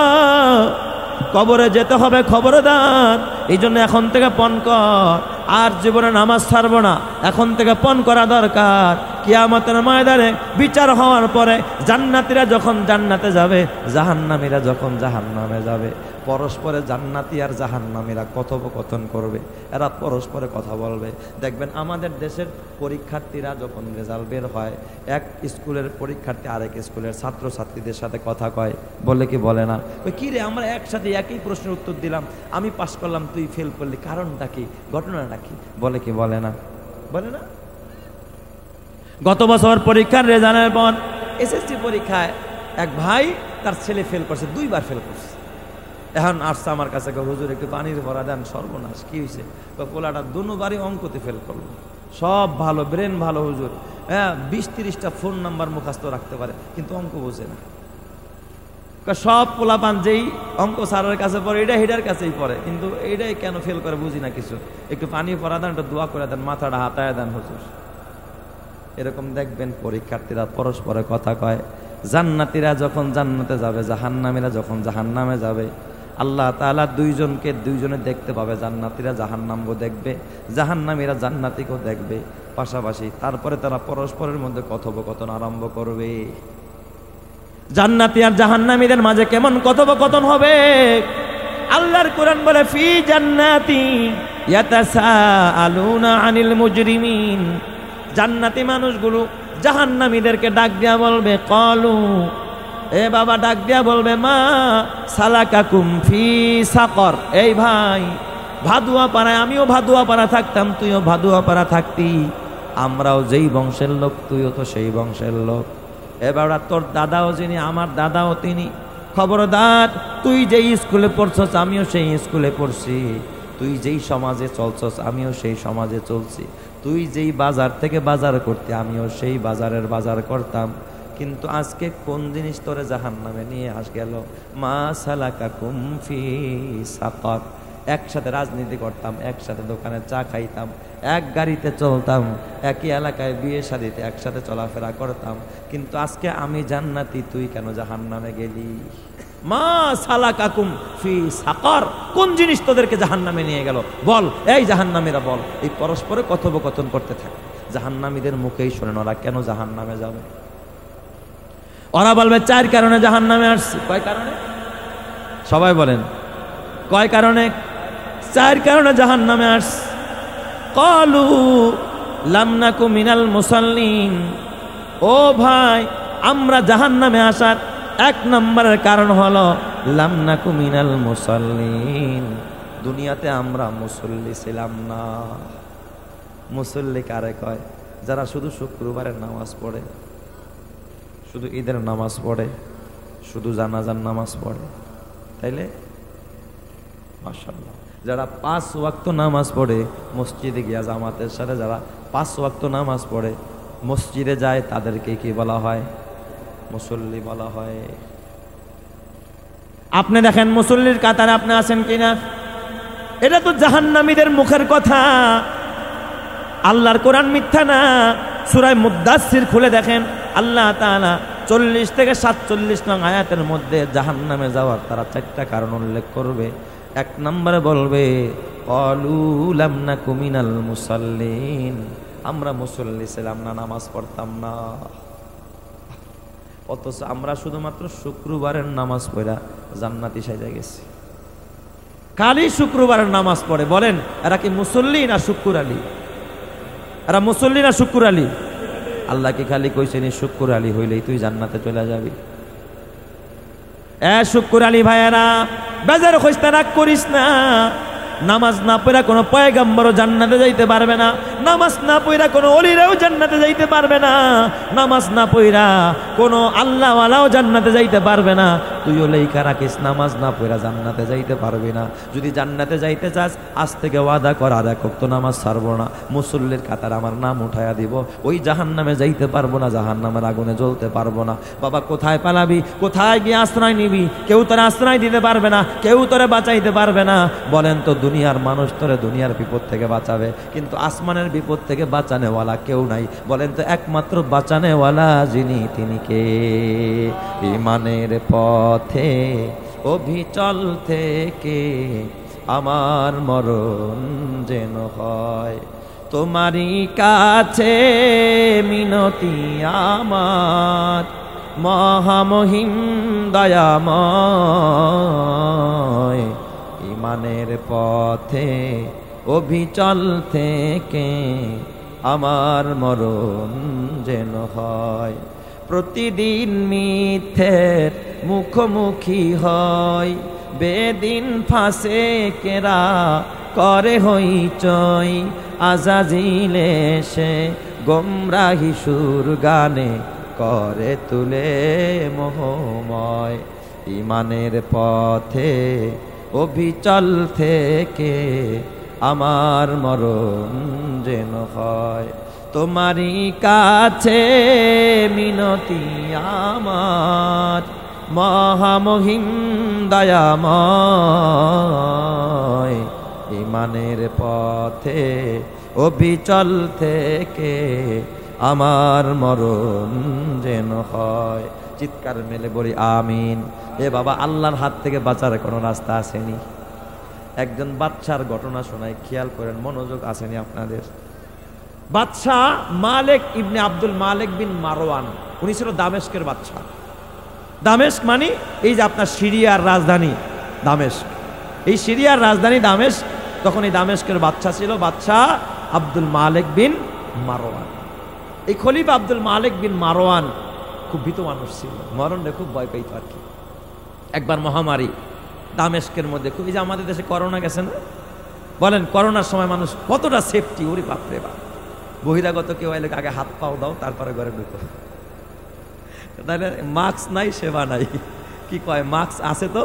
কবরে যেতে হবে খবরদার। এই জন্য এখন থেকে পণ কর, আর জীবনে নামাজ ছাড়বো না, এখন থেকে পণ করা দরকার। কিয়ামতের ময়দানে বিচার হওয়ার পরে জান্নাতীরা যখন জান্নাতে যাবে, জাহান্নামীরা যখন জাহান্নামে যাবে, পরস্পরে জান্নাতি আর জাহান্নামীরা কথোপকথন করবে, এরা পরস্পরে কথা বলবে। দেখবেন আমাদের দেশের পরীক্ষার্থীরা যখন রেজাল্ট বের হয়, এক স্কুলের পরীক্ষার্থী আরেক স্কুলের ছাত্রছাত্রীদের সাথে কথা কয়, বলে কি বলে না? ওই কী রে, আমরা একসাথে একই প্রশ্নের উত্তর দিলাম, আমি পাস করলাম তুই ফেল করলি, কারণটা কি, ঘটনাটা কি? বলে কি বলে না? বলে না? গত বছর পরীক্ষার রেজাল্টের পর এসএসসি পরীক্ষায় এক ভাই তার ছেলে ফেল করছে, 2 বার ফেল করছে। এখন আসছে আমার কাছে, হুজুর একটু পানির ভরা দেন। সর্বনাশ, কি হয়েছে? পোলাটা 2 বারই অঙ্কতে ফেল করলো, সব ভালো, ব্রেন ভালো হুজুর, হ্যাঁ 20-30টা ফোন নাম্বার মুখস্থ রাখতে পারে, কিন্তু অঙ্ক বোঝে না। সব পোলাপান যেই অঙ্ক স্যারের কাছে পড়ে, এটা হেডার কাছেই পড়ে, কিন্তু এইটাই কেন ফেল করে বুঝি না কিছু। একটু পানি ভরা দেন, একটু দোয়া করে দেন, মাথাটা হাতায় দেন হুজুর। এরকম দেখবেন পরীক্ষার্থীরা পরস্পরে কথা কয়। জান্নাতীরা যখন জান্নাতে যাবে, জাহান্নামীরা যখন জাহান্নামে যাবে, আল্লাহ তাআলা দুইজনে দেখতে পাবে। জান্নাতীরা জাহান্নামকে দেখবে, জাহান্নামীরা জান্নাতীকেও দেখবে পাশাপাশি। তারপরে তারা পরস্পরের মধ্যে কথোপকথন আরম্ভ করবে। জান্নাতী আর জাহান্নামীদের মাঝে কেমন কথোপকথন হবে? আল্লাহর কোরআন বলে, ফি জান্নাতি ইয়াতাসাআলুনা আনিল মুজরিমিন। জান্নাতি মানুষগুলো জাহান্নামীদেরকে ডাক দিয়া বলবে, ক্বালু, এ বাবা ডাক দিয়া বলবে, মা সালাকাকুম ফি সাকর। এই ভাই, ভাদুয়াপাড়ায় আমিও ভাদুয়াপাড়া থাকতাম, তুইও ভাদুয়াপাড়া থাকতি, আমরাও যেই বংশের লোক, তুইও তো সেই বংশের লোক। এবার তোর দাদাও যিনি, আমার দাদাও তিনি। খবরদার, তুই যেই স্কুলে পড়ছস আমিও সেই স্কুলে পড়ছি, তুই যেই সমাজে চলছস আমিও সেই সমাজে চলছি, তুই যেই বাজার থেকে বাজার করতে আমিও সেই বাজারের বাজার করতাম, কিন্তু আজকে কোন জিনিস তোরে জাহান্নামে নিয়ে গেল? মা সালাকাকুম ফি সাকার। একসাথে রাজনীতি করতাম, একসাথে দোকানে চা খাইতাম, এক গাড়িতে চলতাম, একই এলাকায় বিয়ে শাদিতে একসাথে চলাফেরা করতাম, কিন্তু আজকে আমি জান্নাতি, তুই কেন জাহান্নামে গেলি? মা সালাকাকুম ফি সাকার। কোন জিনিস তোদেরকে জাহান্নামে নিয়ে গেল বল, এই জাহান্নামীরা বল। এই পরস্পরে কথোপকথন করতে থাকে। জাহান্নামীদের মুখেই শোনেন ওরা কেন জাহান্নামে যাবে। ওরা বলবে 4 কারণে জাহান্নামে আসছি। কয় কারণে? সবাই বলেন কয় কারণে? 4 কারণে জাহান্নামে আসছি। ক্বালু লাম নাকু মিনাল মুসাল্লিন। ও ভাই, আমরা জাহান্নামে আসার 1 নম্বরের কারণ হলো লাম নাকু মিনাল মুসাল্লিন। দুনিয়াতে আমরা মুসল্লি ছিলাম না। মুসল্লি কারে কয়? যারা শুধু শুক্রবারের নামাজ পড়ে, শুধু ঈদের নামাজ পড়ে, শুধু জানাজার নামাজ পড়ে, তাইলে মাশাআল্লাহ। যারা 5 ওয়াক্ত নামাজ পড়ে মসজিদে গিয়া জামাতের সাথে, যারা 5 ওয়াক্ত নামাজ পড়ে মসজিদে যায়, তাদেরকে কি বলা হয়? মুসল্লি বলা হয়। আপনি দেখেন মুসল্লির কাতারে আপনি আছেন কিনা? এটা তো জাহান্নামীদের মুখের কথা। আল্লাহর কোরআন মিথ্যা না। সূরা মুদ্দাসসির খুলে দেখেন, আল্লাহ তাআলা 40 থেকে 47 নং আয়াতের মধ্যে জাহান্নামে যাওয়ার তারা 4টা কারণ উল্লেখ করবে। 1 নম্বরে বলবে ক্বালু লাম নাকু মিনাল মুসাল্লিন। আমরা মুসল্লি ছিলাম না, নামাজ পড়তাম না। অথচ আমরা শুধুমাত্র শুক্রবারের নামাজ পড়া জান্নাতি সাজা গেছি। খালি শুক্রবারের নামাজ পড়ে। বলেন এরা কি মুসল্লি না শুক্র আলী? এরা মুসল্লি না শুক্র আলী? আল্লাহ কি খালি কইছেন শুক্র আলী হইলেই তুই জান্নাতে চলে যাবি? শুক্র আলী ভাইয়েরা, বেজার হইতে রাগ করিস না। নামাজ না পড়া কোনো পয়গম্বরও জান্নাতে যাইতে পারবে না। নামাজ না পড়া কোনো ওলিরাও জান্নাতে যাইতে পারবে না। নামাজ না পড়া কোনো আল্লাহওয়ালাও জান্নাতে যাইতে পারবে না। তুইও লেখা রাখিস, নামাজ না পড়া জান্নাতে যাইতে পারবি না। যদি জান্নাতে যাইতে চাস আজ থেকে ওয়াদা কর, আর এক ওয়াক্ত নামাজ ছাড়বো না, মুসল্লির কাতার আমার নাম উঠাইয়া দিব। ওই জাহান্নামে যাইতে পারবো না, জাহান্নামের আগুনে জ্বলতে পারবো না। বাবা কোথায় পালাবি? কোথায় গিয়ে আশ্রয় নিবি? কেউ তোরা আশ্রয় দিতে পারবে না, কেউ তোরা বাঁচাইতে পারবে না। বলেন তো, দুনিয়ার মানুষ তোরে দুনিয়ার বিপদ থেকে বাঁচাবে, কিন্তু আসমানের বিপদ থেকে বাঁচানেওয়ালা কেউ নাই। বলেন তো, একমাত্র বাঁচানেওয়ালা যিনি, তিনি কে? ঈমানের পথে অবিচল থেকে আমার মরণ যেন হয়। তোমারই কাছে মিনতি আমার, মহামহিম দয়াময়। ঈমানের পথে অবিচল থেকে আমার মরণ যেন হয়। প্রতিদিন মিথ্যের মুখোমুখি হয়, বেদিন ফাঁসে কেরা করে হইচই। আজাজিলে সে গোমরাহি সুর গানে করে তুলে মোহময়। ঈমানের পথে অবিচল থেকে আমার মরণ যেন হয়। তোমারই কাছে মিনতি আমার, মহামহিম দয়াময়। ঈমানের পথে অবিচল থেকে আমার মরণ যেন হয়। চিৎকার মেলে বলি আমিন। এ বাবা, আল্লাহর হাত থেকে বাঁচার কোনো রাস্তা আসেনি। একজন বাদশার ঘটনা শোনায়, খেয়াল করেন, মনোযোগ আসেনি আপনাদের। বাদশাহ মালিক ইবনে আব্দুল মালিক বিন মারওয়ান, উনি ছিল দামেস্কের বাদশাহ। দামেস্ক মানে এই যে আপনার সিরিয়ার রাজধানী দামেস্ক। এই সিরিয়ার রাজধানী দামেস্ক। তখন এই দামেস্কের বাদশাহ ছিল বাদশাহ আব্দুল মালিক বিন মারওয়ান। এই খলিফা আব্দুল মালিক বিন মারওয়ান খুব ভীত মানুষ ছিল, মরণে খুব ভয় পাইত আর কি। একবার মহামারী দামেস্কের মধ্যে, খুব, এই যে আমাদের দেশে করোনা গেছে না, বলেন করোনার সময় মানুষ কতটা সেফটি, ওরে বাপরে বাপ। বহিরাগত কেউ এলে আগে হাত পাও দাও, তারপরে ঘরে ঢুকো। তাহলে মাস্ক নাই সেবা নাই, কি কয়? মাস্ক আছে তো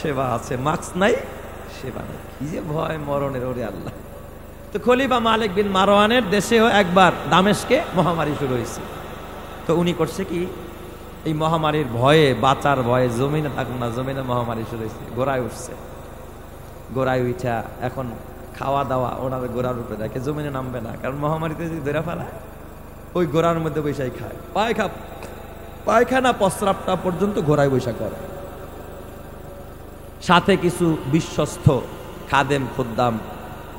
সেবা আছে, মাস্ক নাই সে বানায় কি যে ভয় মরণের, ওরে আল্লাহ। তো খলিফা মালিক বিন মারওয়ানের দেশেও একবার দামেস্কে মহামারী শুরু হয়েছে। তো উনি করছে কি, এই মহামারীর ভয়ে, বাঁচার ভয়ে জমিনে থাকুন না, জমিনে মহামারী শুরু হয়েছে, গোড়ায় উঠছে। গোড়ায় উঠা এখন খাওয়া দাওয়া ওনার গোড়ার উপরে দেখে, জমিনে নামবে না, কারণ মহামারীতে যদি ধরে ফেলায় ওই গোড়ার মধ্যে বৈশাখ খায়, পায়খানা প্রস্রাবটা পর্যন্ত ঘোড়ায় বৈশাখ করে। সাথে কিছু বিশ্বস্ত খাদেম খুদ্দাম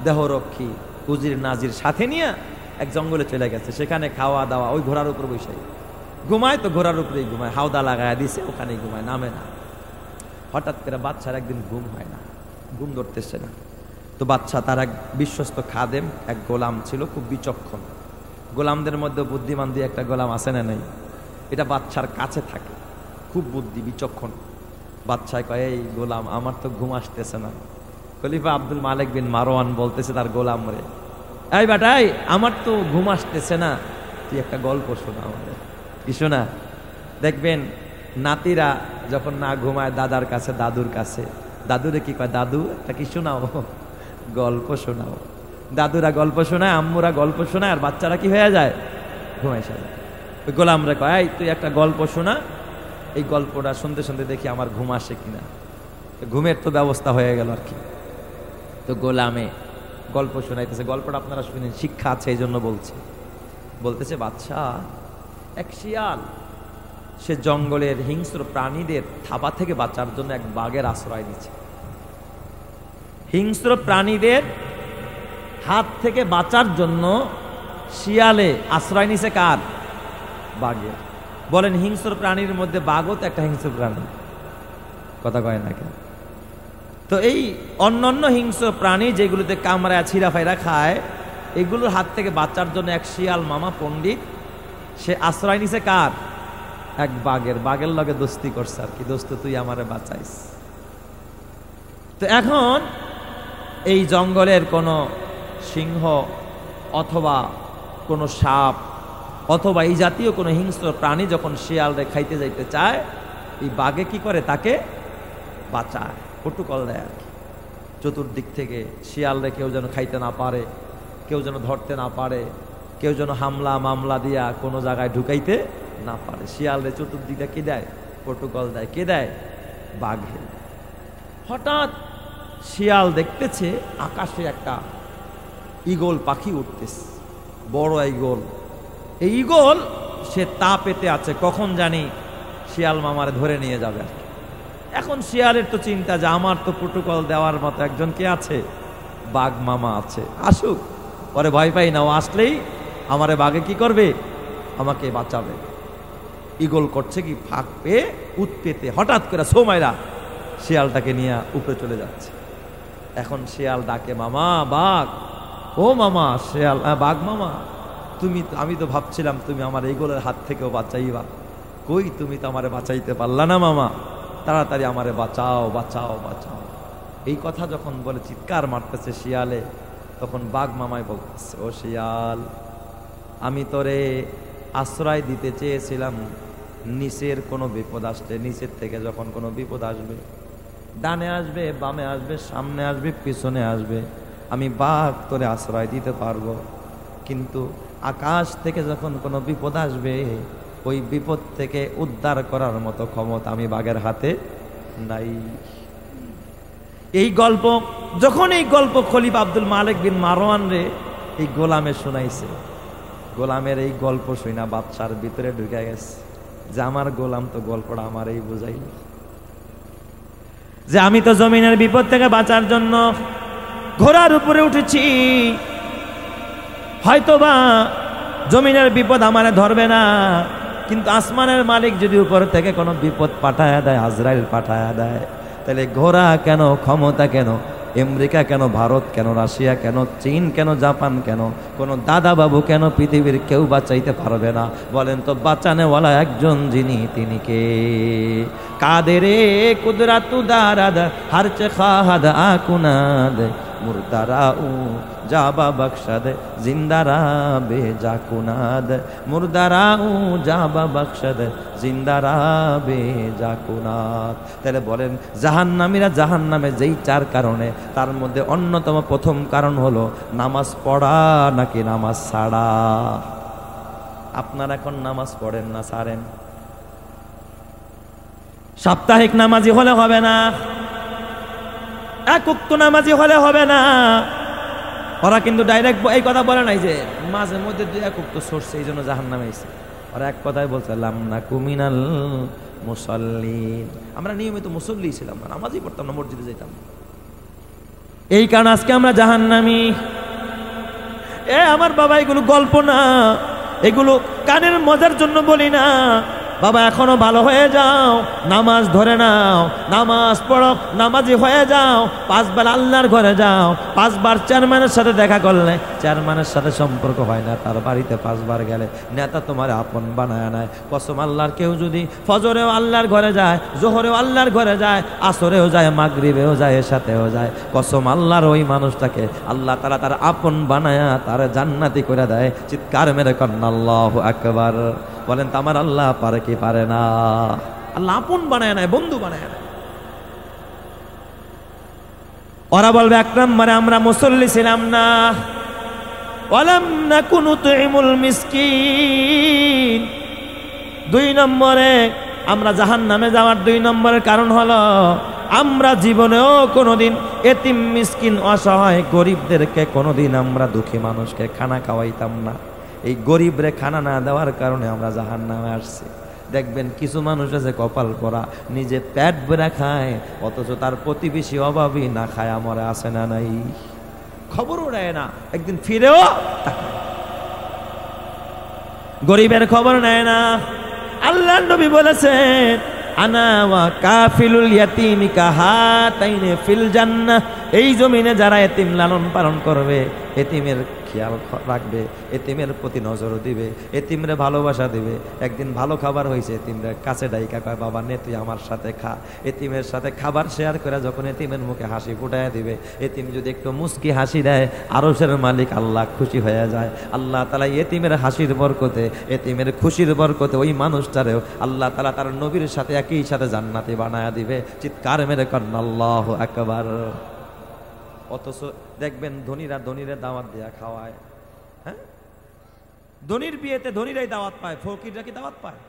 দেহরক্ষী উজির নাজির সাথে নিয়ে এক জঙ্গলে চলে গেছে, সেখানে খাওয়া দাওয়া ওই ঘোড়ার উপর বৈশাখ ঘুমায়। তো ঘোড়ার উপরেই ঘুমায়, হাওদা লাগায় দিছে, ওখানেই ঘুমায়, নামে না। হঠাৎ করে বাচ্চার একদিন ঘুম হয় না, ঘুম ধরতেছে না। তো বাচ্চা তার এক বিশ্বস্ত খাদেম, এক গোলাম ছিল খুব বিচক্ষণ, গোলামদের মধ্যে বুদ্ধিমান দিয়ে একটা গোলাম আছে না নাই, এটা বাচ্চার কাছে থাকে, খুব বুদ্ধি বিচক্ষণ। বাচ্চায় কয়, এই গোলাম আমার তো ঘুম আসতেছে না। খলিফা আব্দুল মালিক বিন মারওয়ান বলতেছে তার গোলাম রে, এই বেটাই আমার তো ঘুম আসতেছে না, তুই একটা গল্প শোনা আমাদের। কি শোনা? দেখবেন নাতিরা যখন না ঘুমায় দাদার কাছে দাদুর কাছে, দাদুরে কি কয়, দাদু একটা কি শোনাও, গল্প শোনাও। দাদুরা গল্প শোনায়, আম্মুরা গল্প শোনায়, আর বাচ্চারা কি হয়ে যায়, ঘুমাই যায়। ওই গোলাম রে কয়, এই তুই একটা গল্প শোনা, এই গল্পটা শুনতে শুনতে দেখি আমার ঘুম আসে কিনা। ঘুমের তো ব্যবস্থা হয়ে গেল আর কি। তো গোলামে গল্প শোনাইতেছে, গল্পটা আপনারা শুনেন, শিক্ষা আছে এই জন্য বলছে। বলতেছে, বাচ্চা এক শিয়াল, সে জঙ্গলের হিংস্র প্রাণীদের থাবা থেকে বাঁচার জন্য এক বাঘের আশ্রয় নিচ্ছে। হিংস্র প্রাণীদের হাত থেকে বাঁচার জন্য শিয়ালে আশ্রয় নিছে কার? বাঘের। বলেন হিংস্র প্রাণীর মধ্যে বাঘও তো একটা হিংস্র প্রাণী, কথা কয় না কেন? তো এই অন্যান্য হিংস্র প্রাণী যেগুলোতে কামড়ায় ছিঁড়া ফাইরা খায়, এগুলোর হাত থেকে বাঁচার জন্য এক শিয়াল মামা পণ্ডিত সে আশ্রয় নিছে কার? এক বাঘের। বাঘের লগে দোস্তি করছে আর কি, দোস্ত তুই আমারে বাঁচাইস। তো এখন এই জঙ্গলের কোনো সিংহ অথবা কোনো সাপ অথবা এই জাতীয় কোনো হিংস্র প্রাণী যখন শিয়ালরে খাইতে যাইতে চায়, এই বাঘে কি করে? তাকে বাঁচায়, প্রটোকল দেয় আর কি। চতুর্দিক থেকে শিয়ালরে কেউ যেন খাইতে না পারে, কেউ যেন ধরতে না পারে, কেউ যেন হামলা মামলা দিয়া কোনো জায়গায় ঢুকাইতে না পারে। শিয়ালরে চতুর্দিকটা কে দেয়? প্রটোকল দেয়। কে দেয়? বাঘে। হঠাৎ শিয়াল দেখতেছে আকাশে একটা ঈগল পাখি উঠতেছে, বড় ঈগল। এই ঈগল সে তা পেতে আছে, কখন জানি শিয়াল মামারে ধরে নিয়ে যাবে। এখন শিয়ালের তো চিন্তা যে আমার তো প্রটোকল দেওয়ার মতো একজন কে আছে? বাঘ মামা আছে, আসুক, পরে ভয় পাই না, ও আসলেই আমারে বাঘে কি করবে? আমাকে বাঁচাবে। ঈগল করছে কি, ফাঁক পেয়ে উৎপেতে হঠাৎ করে সোমাইরা শিয়ালটাকে নিয়ে উপরে চলে যাচ্ছে। এখন শিয়াল ডাকে, মামা বাঘ, ও মামা। শিয়াল, বাঘ মামা তুমি, আমি তো ভাবছিলাম তুমি আমার ঈগলের হাত থেকেও বাঁচাইবা, কই তুমি তো আমারে বাঁচাইতে পারলা না মামা, তাড়াতাড়ি আমারে বাঁচাও বাঁচাও বাঁচাও। এই কথা যখন বলে চিৎকার মারতেছে শিয়ালে, তখন বাঘ মামাই বলতেছে, ও শিয়াল, আমি তোরে আশ্রয় দিতে চেয়েছিলাম নিচের কোনো বিপদ আসলে, নিচের থেকে যখন কোনো বিপদ আসবে, ডানে আসবে বামে আসবে সামনে আসবে পিছনে আসবে, আমি বাঘ তোরে আশ্রয় দিতে পারবো, কিন্তু আকাশ থেকে যখন কোনো বিপদ আসবে, ওই বিপদ থেকে উদ্ধার করার মতো ক্ষমতা আমি বাঘের হাতে নাই। এই গল্প যখন এই গল্প খলিফা আব্দুল মালিক বিন মারওয়ান রে এই গোলামে শোনাইছে, গোলামের এই গল্প শুনা বাদশার ভিতরে ঢুকে গেছে যে আমার গোলাম তো গল্পটা আমারই বুঝাইল, যে আমি তো জমিনের বিপদ থেকে বাঁচার জন্য ঘোড়ার উপরে উঠেছি, হয়তোবা জমিনের বিপদ আমারে ধরবে না, কিন্তু আসমানের মালিক যদি উপর থেকে কোনো বিপদ পাঠায়া দেয়, আজরাইল পাঠায়া দেয়, তাহলে ঘোড়া কেন, ক্ষমতা কেন, আমেরিকা কেন, ভারত কেন, রাশিয়া কেন, চীন কেন, জাপান কেন, কোনো দাদা বাবু কেন, পৃথিবীর কেউ বাঁচাইতে পারবে না। বলেন তো বাঁচানেওয়ালা একজন যিনি, তিনি কে? কাদেরে কুদরাতু দারাদ হারচে খাহাদ আকুনাদ মুর্দারা উ জাবা বখশদ জিন্দারা বে জাকুনাদ মুর্দারা উ জাবা বখশদ জিন্দারা বে জাকুনাদ। তাহলে বলেন জাহান্নামীরা জাহান্নামে যেই চার কারণে, তার মধ্যে অন্যতম প্রথম কারণ হলো নামাজ পড়া নাকি নামাজ ছাড়া। আপনারা এখন নামাজ পড়েন না ছাড়েন? সাপ্তাহিক নামাজি হলে হবে না, এক ওয়াক্ত নামাজি হলে হবে না। ওরা কিন্তু ডাইরেক্ট এই কথা বলে নাই যে মাঝে মধ্যে দুই এক ওয়াক্ত সরছে এই জন্য জাহান্নামে আইছে। ওরা এক কথাই বলছে লামনা কুমিনাল মুসাল্লিন, আমরা নিয়মিত মুসল্লি ছিলাম না, নামাজই পড়তাম না, মসজিদে যেতাম। এই কারণে আজকে আমরা জাহান্নামী। আমার বাবা এগুলো গল্প না, এগুলো কানের মজার জন্য বলি না। বাবা এখনো ভালো হয়ে যাও, নামাজ ধরে নাও, নামাজ পড়ো, নামাজি হয়ে যাও, 5 বার আল্লাহর ঘরে যাও। 5 বার চেয়ারম্যানের সাথে দেখা করলে চেয়ারম্যানের সাথে সম্পর্ক হয় না, তার বাড়িতে 5 বার গেলে নেতা তোমার আপন বানায় নেয়। কসম আল্লাহর, কেউ যদি ফজরেও আল্লাহর ঘরে যায়, জোহরেও আল্লাহর ঘরে যায়, আসরেও যায়, মাগরিবেও যায়, এশাতেও যায়, কসম আল্লাহর ওই মানুষটাকে আল্লাহ তাআলা তার আপন বানায়া তার জান্নাতি করে দেয়। চিৎকার মেরে কন্না আল্লাহু আকবার। বলেন তো আমার আল্লাহ পারে কি পারে না? আল্লাহ আপন বানায় নেয়, বন্ধু বানায় নেয়। ওরা বলবে 1 নম্বরে আমরা মুসল্লি ছিলাম না, ওয়ালাম নাকুনু তুইমুল মিসকিন। 2 নম্বরে আমরা জাহান্নামে যাওয়ার 2 নম্বরের কারণ হলো আমরা জীবনেও কোনোদিন এতিম মিসকিন অসহায় গরিবদেরকে কোনোদিন আমরা দুঃখী মানুষকে খানা খাওয়াইতাম না। এই গরিবরে খানা না দেওয়ার কারণে আমরা জাহান্নামে আসছি। দেখবেন কিছু মানুষ আছে কপাল পরা, নিজে পেট ভরে খায়, অথচ তার প্রতিবেশী অভাবী না খায় মরে, আসে না নাই? খবরও নেয় না, একদিন ফিরেও গরিবের খবর নেয় না। আল্লাহর নবী বলেছেন আনা ওয়া কাফিলুল ইয়াতীমি কাহাতাইনি ফিল জান্নাহ। এই জমিনে যারা এতিম লালন পালন করবে, এতিমের খেয়াল রাখবে, এতিমের প্রতি নজর দিবে, এতিমরে ভালোবাসা দিবে, একদিন ভালো খাবার হয়েছে এতিমরে কাছে ডাইকা কয় বাবা নে তুই আমার সাথে খা। এতিমের সাথে খাবার শেয়ার করে যখন এতিমের মুখে হাসি ফুটায় দিবে, এতিম যদি একটু মুস্কি হাসি দেয়, আরশের মালিক আল্লাহ খুশি হয়ে যায়। আল্লাহ তাআলা এতিমের হাসির বরকতে, এতিমের খুশির বরকতে ওই মানুষটারেও আল্লাহ তাআলা তার নবীর সাথে একই সাথে জান্নাতি বানায়া দিবে। চিৎকার মেরে কন্না আল্লাহু আকবার। অথচ দেখবেন ধনীরা দাওয়াত দেয়া খাওয়ায়। হ্যাঁ, ধনীর বিয়েতে ধনীরাই দাওয়াত পায়, ফকিররা কি দাওয়াত পায়?